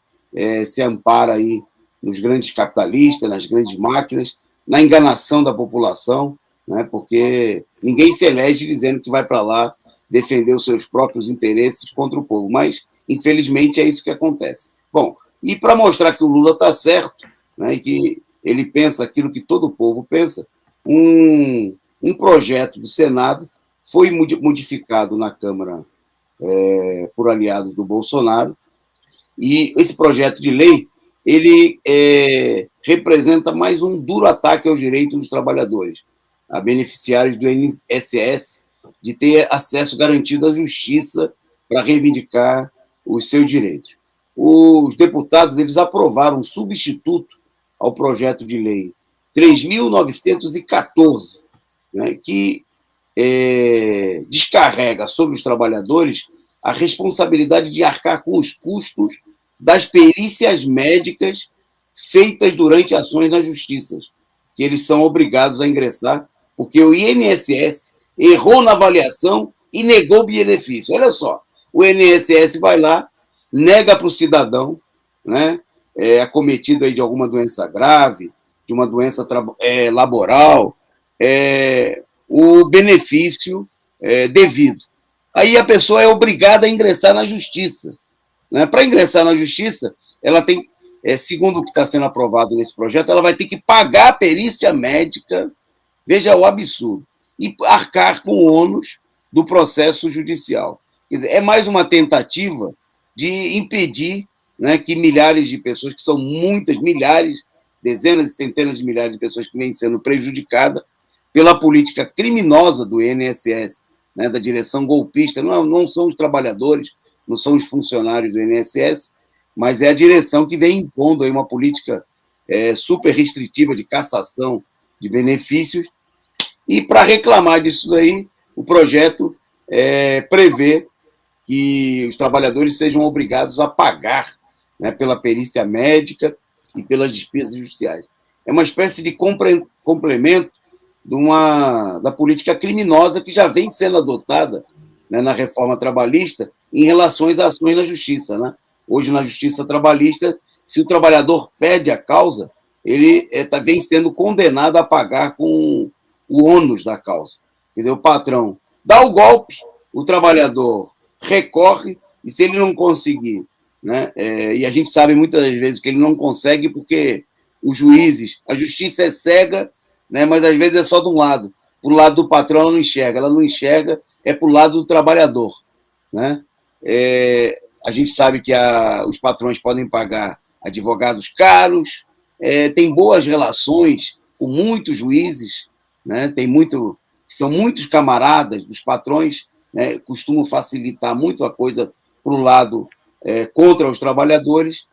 A: se ampara aí nos grandes capitalistas, nas grandes máquinas, na enganação da população, né? Porque ninguém se elege dizendo que vai para lá defender os seus próprios interesses contra o povo, mas, infelizmente, é isso que acontece. Bom, e para mostrar que o Lula está certo, né, e que ele pensa aquilo que todo o povo pensa, um projeto do Senado foi modificado na Câmara por aliados do Bolsonaro, e esse projeto de lei ele representa mais um duro ataque aos direitos dos trabalhadores, a beneficiários do INSS, de ter acesso garantido à justiça para reivindicar os seus direitos. Os deputados eles aprovaram um substituto ao projeto de lei 3.914, né, que descarrega sobre os trabalhadores a responsabilidade de arcar com os custos das perícias médicas feitas durante ações na justiça, que eles são obrigados a ingressar, porque o INSS errou na avaliação e negou o benefício. Olha só, o INSS vai lá, nega para o cidadão, né, acometido aí de alguma doença grave, de uma doença laboral, o benefício devido. Aí a pessoa é obrigada a ingressar na justiça. Né? Para ingressar na justiça, ela tem, segundo o que está sendo aprovado nesse projeto, ela vai ter que pagar a perícia médica, veja o absurdo, e arcar com o ônus do processo judicial. Quer dizer, é mais uma tentativa de impedir, né, que milhares de pessoas, que são muitas, milhares, dezenas e centenas de milhares de pessoas que vêm sendo prejudicadas pela política criminosa do INSS, né, da direção golpista. Não são os trabalhadores, não são os funcionários do INSS, mas é a direção que vem impondo aí uma política super restritiva de cassação de benefícios. E, para reclamar disso daí, o projeto prevê que os trabalhadores sejam obrigados a pagar, né, pela perícia médica e pelas despesas judiciais. É uma espécie de complemento da política criminosa que já vem sendo adotada, né, na reforma trabalhista em relação às ações na justiça. Né? Hoje, na justiça trabalhista, se o trabalhador perde a causa, ele vem sendo condenado a pagar com o ônus da causa. Quer dizer, o patrão dá o golpe, o trabalhador recorre, e se ele não conseguir né? E a gente sabe muitas vezes que ele não consegue porque os juízes, a justiça é cega, né? Mas às vezes é só de um lado. Pro lado do patrão ela não enxerga, é pro lado do trabalhador, né? A gente sabe que os patrões podem pagar advogados caros, tem boas relações com muitos juízes, né? São muitos camaradas dos patrões, né? Costumam facilitar muito a coisa para o lado contra os trabalhadores.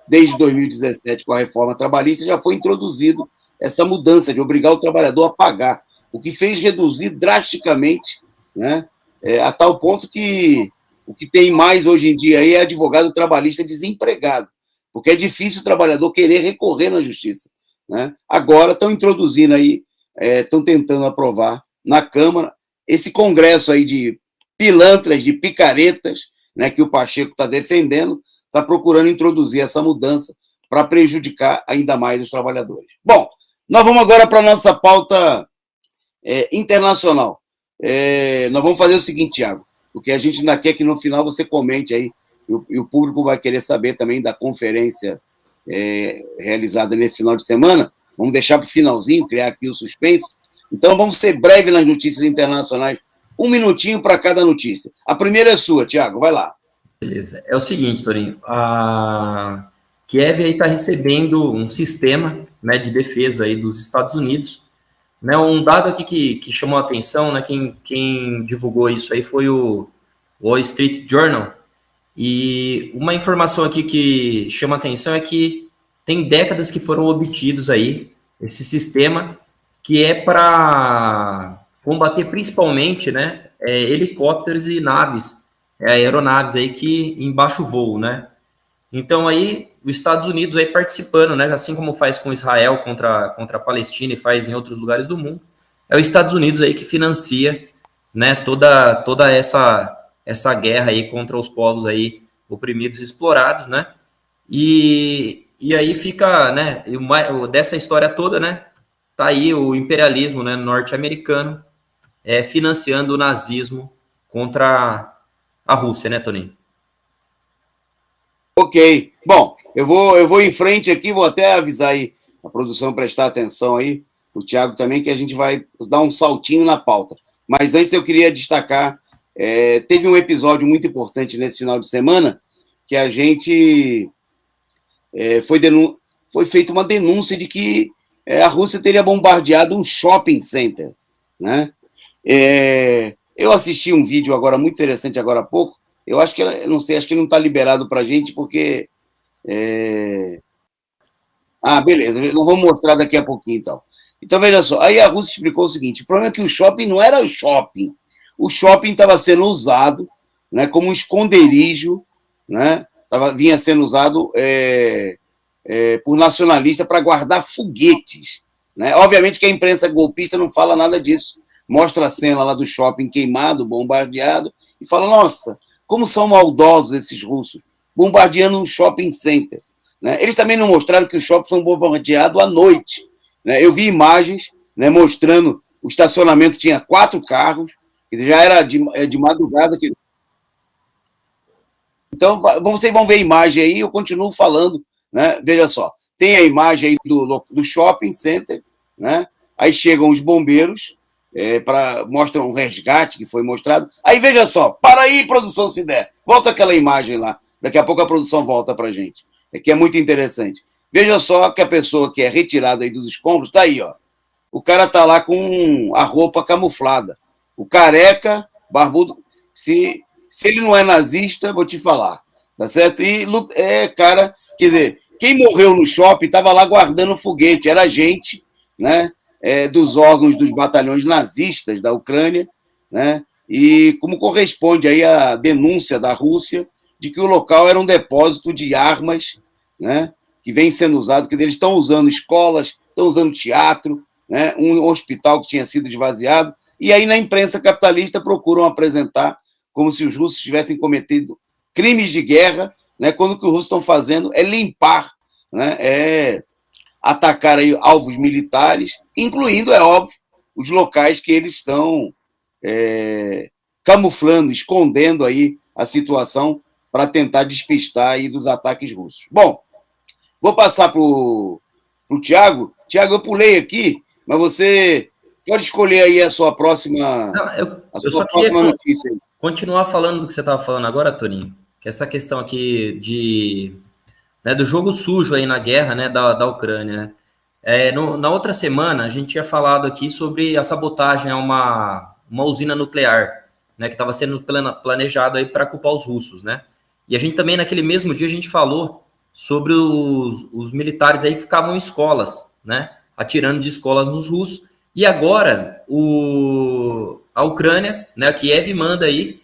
A: Desde 2017, com a reforma trabalhista, já foi introduzido essa mudança de obrigar o trabalhador a pagar, o que fez reduzir drasticamente, né? A tal ponto que o que tem mais hoje em dia aí é advogado trabalhista desempregado, porque é difícil o trabalhador querer recorrer na justiça, né? Agora estão introduzindo aí, estão tentando aprovar na Câmara esse congresso aí de pilantras, de picaretas, né, que o Pacheco está defendendo, está procurando introduzir essa mudança para prejudicar ainda mais os trabalhadores. Bom, nós vamos agora para a nossa pauta internacional. Nós vamos fazer o seguinte, Thiago, porque a gente ainda quer que no final você comente aí, e o público vai querer saber também da conferência realizada nesse final de semana. Vamos deixar para o finalzinho, criar aqui o suspense. Então, vamos ser breve nas notícias internacionais. 1 minutinho para cada notícia. A primeira é sua, Thiago, vai lá.
B: Beleza. É o seguinte, Torinho, a Kiev está recebendo um sistema, né, de defesa aí dos Estados Unidos, né, um dado aqui que chamou a atenção, né, quem divulgou isso aí foi o Wall Street Journal, e uma informação aqui que chama a atenção é que tem décadas que foram obtidos aí esse sistema que é para combater principalmente, né, helicópteros e naves, aeronaves aí que em baixo voo, né? Então aí os Estados Unidos aí participando, né, assim como faz com Israel contra a Palestina e faz em outros lugares do mundo, é os Estados Unidos aí que financia, né, toda essa guerra aí contra os povos aí oprimidos e explorados, né? E aí fica, né, dessa história toda, né, tá aí o imperialismo, né, norte-americano financiando o nazismo contra a Rússia, né, Toninho?
A: Ok. Bom, eu vou em frente aqui, vou até avisar aí a produção prestar atenção aí, o Thiago também, que a gente vai dar um saltinho na pauta. Mas antes eu queria destacar, teve um episódio muito importante nesse final de semana, que a gente foi feita uma denúncia de que a Rússia teria bombardeado um shopping center, né? Eu assisti um vídeo agora muito interessante agora há pouco. Eu acho que, não sei, acho que ele não está liberado para a gente, porque... beleza, nós vamos mostrar daqui a pouquinho, então. Então, veja só, aí a Rússia explicou o seguinte, o problema é que o shopping não era o shopping. O shopping estava sendo usado, né, como um esconderijo, né, vinha sendo usado por nacionalistas para guardar foguetes, né? Obviamente que a imprensa golpista não fala nada disso. Mostra a cena lá do shopping queimado, bombardeado, e fala, nossa, como são maldosos esses russos, bombardeando um shopping center, né? Eles também não mostraram que o shopping foi bombardeado à noite, né? Eu vi imagens, né, mostrando o estacionamento, tinha 4 carros, que já era de madrugada. Então, vocês vão ver a imagem aí, eu continuo falando, né? Veja só, tem a imagem aí do shopping center, né? Aí chegam os bombeiros, mostram um resgate que foi mostrado. Aí, veja só, para aí, produção, se der. Volta aquela imagem lá. Daqui a pouco a produção volta para a gente. Que é muito interessante. Veja só que a pessoa que é retirada aí dos escombros está aí, ó. O cara está lá com a roupa camuflada. O careca, barbudo. Se ele não é nazista, vou te falar. Tá certo? E, cara, quer dizer, quem morreu no shopping estava lá guardando foguete. Era gente, né? Dos órgãos dos batalhões nazistas da Ucrânia, né? E como corresponde aí à denúncia da Rússia de que o local era um depósito de armas, né? Que vem sendo usado, que eles estão usando escolas, estão usando teatro, né? Um hospital que tinha sido esvaziado, e aí na imprensa capitalista procuram apresentar como se os russos tivessem cometido crimes de guerra, né? Quando o que os russos estão fazendo é limpar, né? Atacar aí alvos militares, incluindo, é óbvio, os locais que eles estão camuflando, escondendo aí a situação para tentar despistar aí dos ataques russos. Bom, vou passar para o Tiago. Tiago, eu pulei aqui, mas você pode escolher aí a sua próxima,
B: Não, eu só queria
A: notícia aí.
B: Continuar falando do que você estava falando agora, Toninho, que essa questão aqui do jogo sujo aí na guerra, né, da Ucrânia, né? Na outra semana, a gente tinha falado aqui sobre a sabotagem a uma usina nuclear, né, que estava sendo planejado aí para culpar os russos, né? E a gente também, naquele mesmo dia, a gente falou sobre os militares aí que ficavam em escolas, né, atirando de escolas nos russos. E agora, a Ucrânia, né, Kiev, manda aí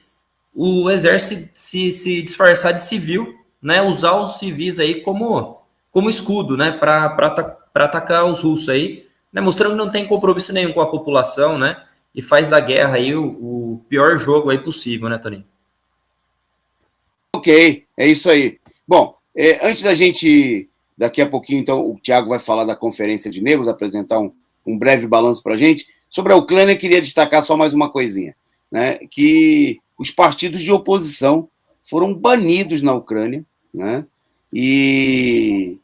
B: o exército se disfarçar de civil, né, usar os civis aí como escudo, né, para atacar os russos aí, né, mostrando que não tem compromisso nenhum com a população, né, e faz da guerra aí o pior jogo aí possível, né, Toninho?
A: Ok, é isso aí. Bom, antes da gente, daqui a pouquinho, então, o Tiago vai falar da Conferência de Negros, apresentar um breve balanço para a gente. Sobre a Ucrânia, queria destacar só mais uma coisinha, né, que os partidos de oposição foram banidos na Ucrânia, né, e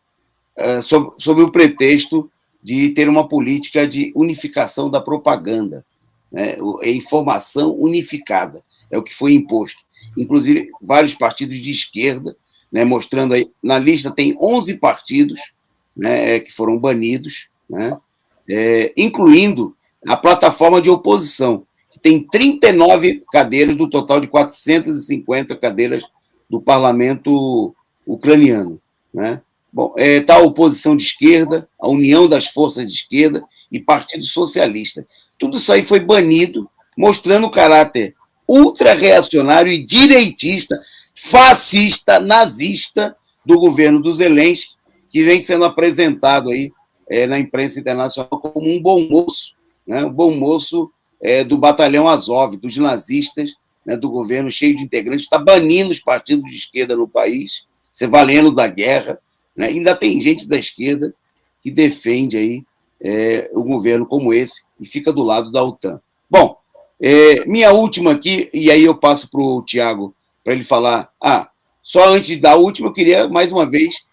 A: sob o pretexto de ter uma política de unificação da propaganda, né, informação unificada, é o que foi imposto. Inclusive, vários partidos de esquerda, né, mostrando aí, na lista tem 11 partidos, né, que foram banidos, né, incluindo a plataforma de oposição, que tem 39 cadeiras do total de 450 cadeiras do parlamento ucraniano, né? Bom, está a oposição de esquerda, a União das Forças de Esquerda e Partido Socialista. Tudo isso aí foi banido, mostrando o caráter ultra-reacionário e direitista, fascista, nazista do governo do Zelensky, que vem sendo apresentado aí na imprensa internacional como um bom moço, né? Um bom moço do batalhão Azov, dos nazistas, né, do governo cheio de integrantes, está banindo os partidos de esquerda no país, se valendo da guerra, né? Ainda tem gente da esquerda que defende aí o governo como esse e fica do lado da OTAN. Bom, minha última aqui, e aí eu passo para o Tiago para ele falar. Só antes da última, eu queria mais uma vez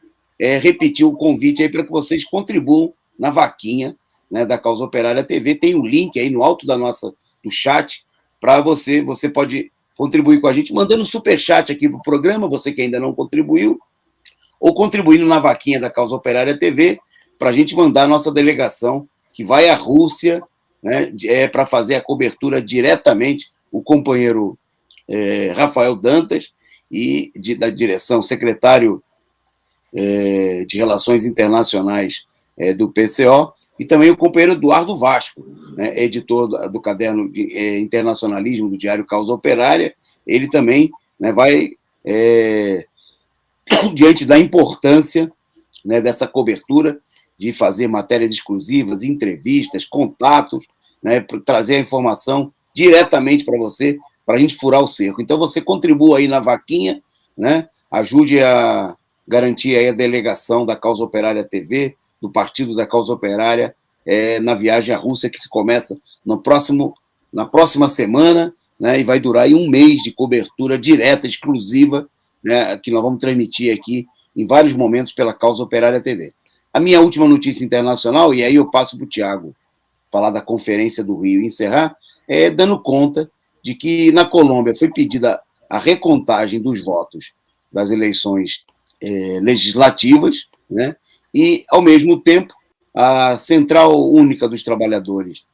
A: repetir o convite aí para que vocês contribuam na vaquinha, né, da Causa Operária TV. Tem um link aí no alto do chat para você pode contribuir com a gente, mandando superchat aqui para o programa, você que ainda não contribuiu, ou contribuindo na vaquinha da Causa Operária TV, para a gente mandar a nossa delegação, que vai à Rússia, né, para fazer a cobertura diretamente, o companheiro Rafael Dantas, e da direção, secretário de Relações Internacionais do PCO, e também o companheiro Eduardo Vasco, né, editor do caderno de Internacionalismo do Diário Causa Operária. Ele também, né, vai, diante da importância, né, dessa cobertura, de fazer matérias exclusivas, entrevistas, contatos, né, para trazer a informação diretamente para você, para a gente furar o cerco. Então, você contribua aí na vaquinha, né, ajude a garantir aí a delegação da Causa Operária TV, do Partido da Causa Operária, na viagem à Rússia, que se começa na próxima semana, né, e vai durar aí um mês de cobertura direta, exclusiva, né, que nós vamos transmitir aqui em vários momentos pela Causa Operária TV. A minha última notícia internacional, e aí eu passo para o Tiago falar da Conferência do Rio e encerrar, dando conta de que na Colômbia foi pedida a recontagem dos votos das eleições legislativas, né, e, ao mesmo tempo, a Central Única dos Trabalhadores,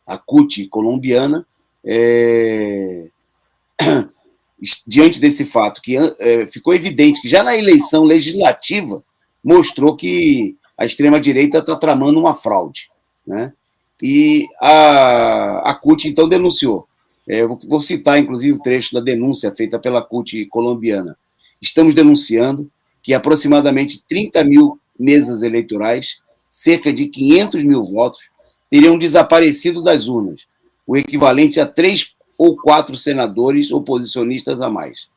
A: a CUT colombiana, diante desse fato, que ficou evidente que já na eleição legislativa mostrou que a extrema-direita está tramando uma fraude, né? E a CUT, então, denunciou. Vou citar, inclusive, o trecho da denúncia feita pela CUT colombiana. Estamos denunciando que aproximadamente 30 mil mesas eleitorais, cerca de 500 mil votos, teriam desaparecido das urnas, o equivalente a 3 ou 4 senadores oposicionistas a mais.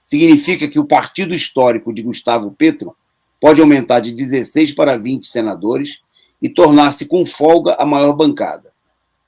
A: Significa que o partido histórico de Gustavo Petro pode aumentar de 16 para 20 senadores e tornar-se com folga a maior bancada.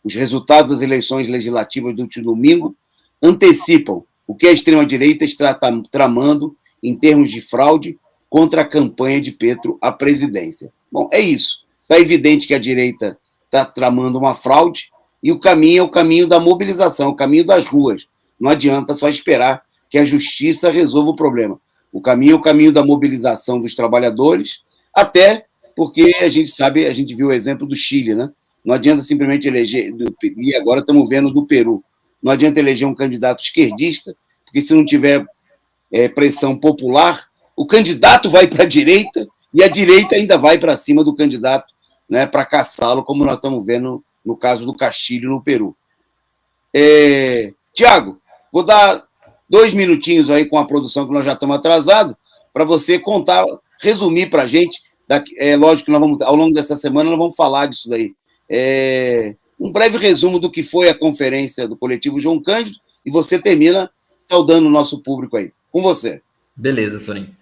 A: Os resultados das eleições legislativas do último domingo antecipam O que a extrema-direita está tramando em termos de fraude contra a campanha de Petro à presidência. Bom, é isso. Está evidente que a direita está tramando uma fraude e o caminho é o caminho da mobilização, o caminho das ruas. Não adianta só esperar que a justiça resolva o problema. O caminho é o caminho da mobilização dos trabalhadores, até porque a gente sabe, a gente viu o exemplo do Chile, né? Não adianta simplesmente eleger, e agora estamos vendo do Peru, não adianta eleger um candidato esquerdista, porque se não tiver pressão popular, o candidato vai para a direita e a direita ainda vai para cima do candidato, né, para caçá-lo, como nós estamos vendo no caso do Castilho no Peru. Tiago, vou dar 2 minutinhos aí com a produção, que nós já estamos atrasados, para você contar, resumir para a gente. Lógico que nós vamos, ao longo dessa semana nós vamos falar disso daí. Um breve resumo do que foi a conferência do Coletivo João Cândido e você termina saudando o nosso público aí. Com você.
B: Beleza, Toninho.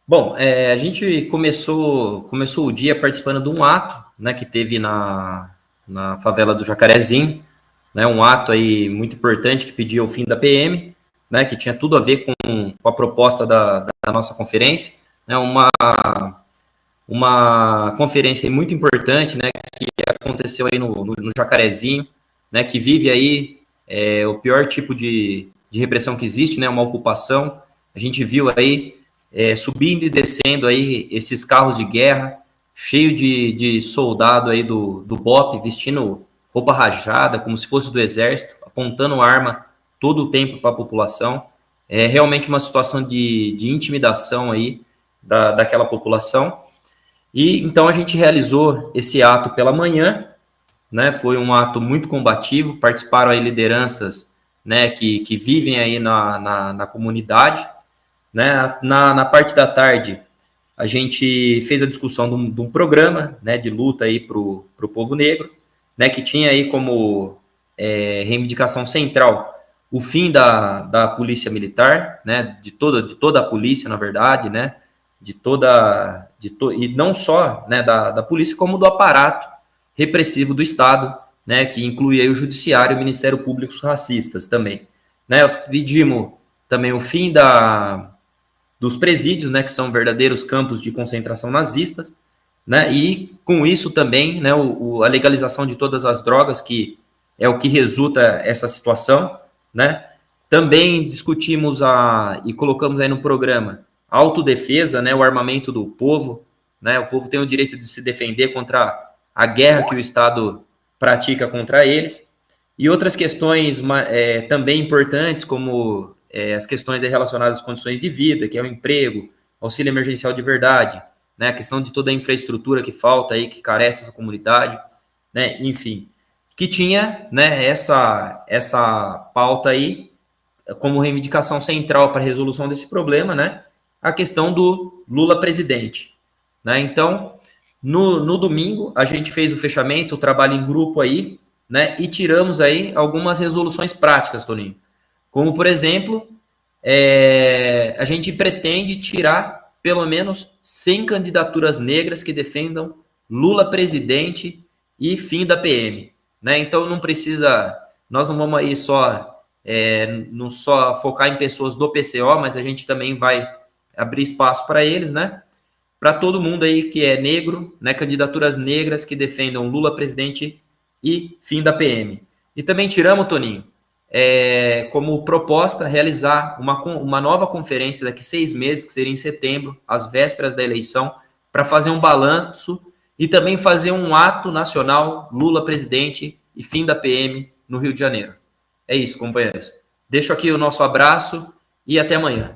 B: Bom, a gente começou o dia participando de um ato, né, que teve na favela do Jacarezinho, né, um ato aí muito importante que pedia o fim da PM, né, que tinha tudo a ver com a proposta da nossa conferência, né, uma conferência muito importante, né, que aconteceu aí no Jacarezinho, né, que vive aí o pior tipo de repressão que existe, né, uma ocupação. A gente viu aí subindo e descendo aí esses carros de guerra, cheio de soldado aí do BOPE, vestindo roupa rajada, como se fosse do exército, apontando arma todo o tempo para a população. É realmente uma situação de intimidação aí daquela população. E então a gente realizou esse ato pela manhã, né? Foi um ato muito combativo, participaram aí lideranças, né, que vivem aí na comunidade, né? Na parte da tarde, a gente fez a discussão de um programa, né, de luta aí para o povo negro, né, que tinha aí como reivindicação central o fim da polícia militar, né, de toda a polícia, na verdade, né, e não só, né, da polícia, como do aparato repressivo do Estado, né, que inclui aí o Judiciário e o Ministério Público racistas também. Né, pedimos também o fim dos presídios, né, que são verdadeiros campos de concentração nazistas, né, e com isso também, né, a legalização de todas as drogas, que é o que resulta essa situação, né. Também discutimos e colocamos aí no programa a autodefesa, né, o armamento do povo, né, o povo tem o direito de se defender contra a guerra que o Estado pratica contra eles, e outras questões também importantes, como as questões relacionadas às condições de vida, que é o emprego, auxílio emergencial de verdade, né, a questão de toda a infraestrutura que falta aí, que carece essa comunidade, né, enfim, que tinha, né, essa pauta aí como reivindicação central para a resolução desse problema, né, a questão do Lula presidente, né. Então, no domingo, a gente fez o fechamento, o trabalho em grupo aí, né, e tiramos aí algumas resoluções práticas, Toninho. Como, por exemplo, a gente pretende tirar pelo menos 100 candidaturas negras que defendam Lula presidente e fim da PM. Né? Então, nós não vamos aí não só focar em pessoas do PCO, mas a gente também vai abrir espaço para eles, né? Para todo mundo aí que é negro, né? Candidaturas negras que defendam Lula presidente e fim da PM. E também tiramos, Toninho, como proposta realizar uma nova conferência daqui 6 meses, que seria em setembro, às vésperas da eleição, para fazer um balanço e também fazer um ato nacional Lula presidente e fim da PM no Rio de Janeiro. É isso, companheiros. Deixo aqui o nosso abraço e até amanhã.